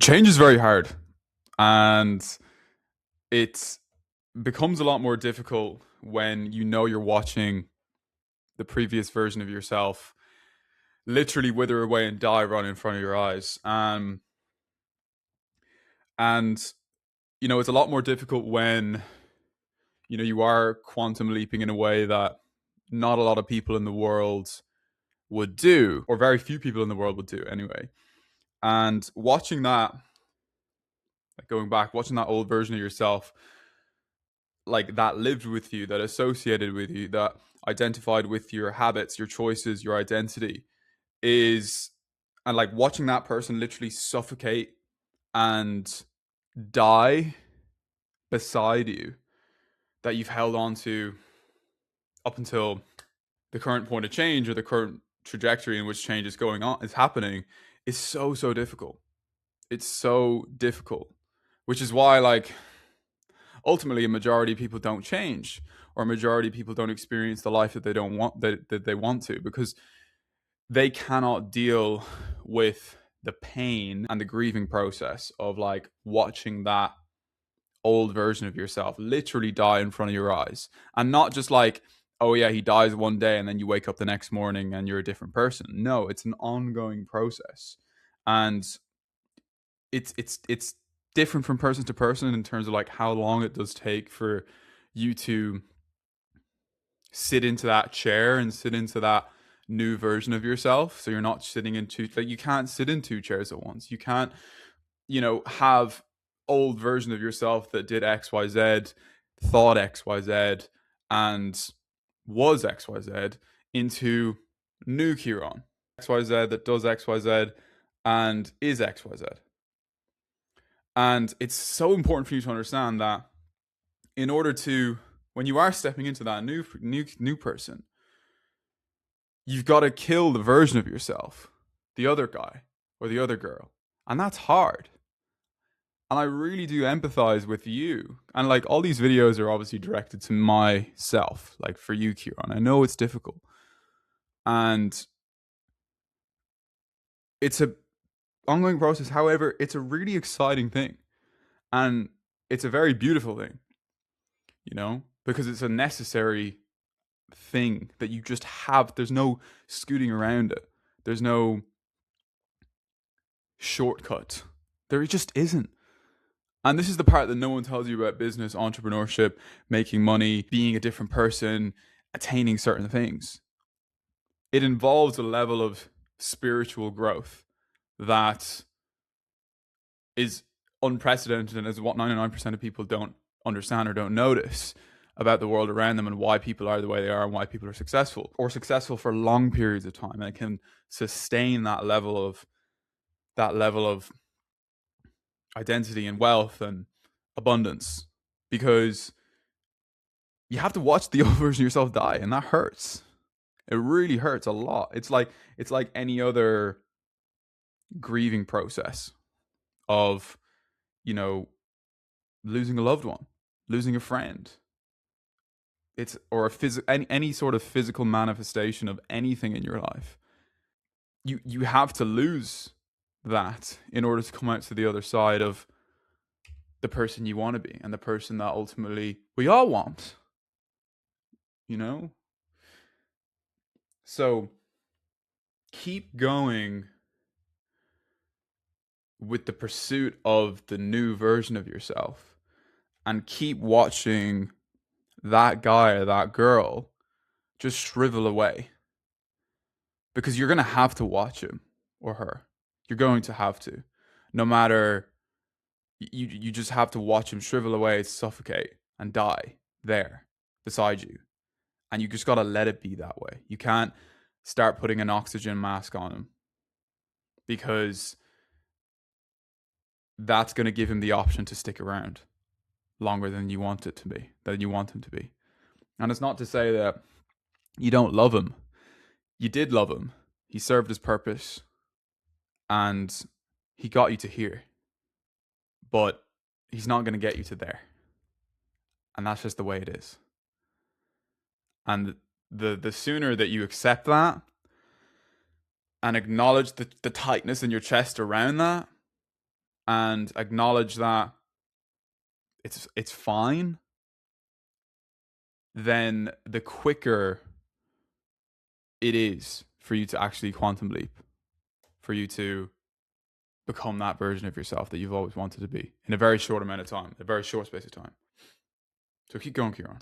Change is very hard, and it becomes a lot more difficult when you know you're watching the previous version of yourself literally wither away and die right in front of your eyes. And it's a lot more difficult when you are quantum leaping in a way that not a lot of people in the world would do, or very few people in the world would do anyway. And watching that, like going back, watching that old version of yourself, like that lived with you, that associated with you, that identified with your habits, your choices, your identity, is and like watching that person literally suffocate and die beside you, that you've held on to up until the current point of change, or the current trajectory in which change is happening, is so difficult. It's so difficult, which is why, like, ultimately a majority of people don't change, or a majority of people don't experience the life that they don't want that they want to, because they cannot deal with the pain and the grieving process of like watching that old version of yourself literally die in front of your eyes. And not just like, oh yeah, he dies one day and then you wake up the next morning and you're a different person. No, it's an ongoing process. And it's different from person to person in terms of like how long it does take for you to sit into that chair and sit into that new version of yourself. So you're not sitting in two, like, you can't sit in two chairs at once. You can't, have old version of yourself that did XYZ, thought XYZ, and was XYZ, into new Kieran, XYZ that does XYZ and is XYZ. And it's so important for you to understand that in order to, when you are stepping into that new person, you've got to kill the version of yourself, the other guy or the other girl. And that's hard. And I really do empathize with you. And like, all these videos are obviously directed to myself, like for you, Kieran. I know it's difficult. And it's a ongoing process. However, it's a really exciting thing. And it's a very beautiful thing, because it's a necessary thing that you just have. There's no scooting around it. There's no shortcut. There just isn't. And this is the part that no one tells you about business, entrepreneurship, making money, being a different person, attaining certain things. It involves a level of spiritual growth that is unprecedented, and is what 99% of people don't understand or don't notice about the world around them, and why people are the way they are, and why people are successful, or successful for long periods of time, and can sustain that level of identity and wealth and abundance. Because you have to watch the old version of yourself die, and that hurts. It really hurts a lot. It's like any other grieving process of, losing a loved one, losing a friend. It's or any sort of physical manifestation of anything in your life. You have to lose that in order to come out to the other side of the person you want to be, and the person that ultimately we all want. So keep going with the pursuit of the new version of yourself, and keep watching that guy or that girl just shrivel away, because you're going to have to watch him or her. You're going to have to, no matter, you just have to watch him shrivel away, suffocate, and die there beside you. And you just got to let it be that way. You can't start putting an oxygen mask on him, because that's going to give him the option to stick around longer than you want it to be, than you want him to be. And it's not to say that you don't love him. You did love him. He served his purpose, and he got you to here. But he's not going to get you to there. And that's just the way it is. And the sooner that you accept that and acknowledge the tightness in your chest around that, and acknowledge that it's fine, then the quicker it is for you to actually quantum leap, for you to become that version of yourself that you've always wanted to be in a very short amount of time, a very short space of time. So keep going, Kieran.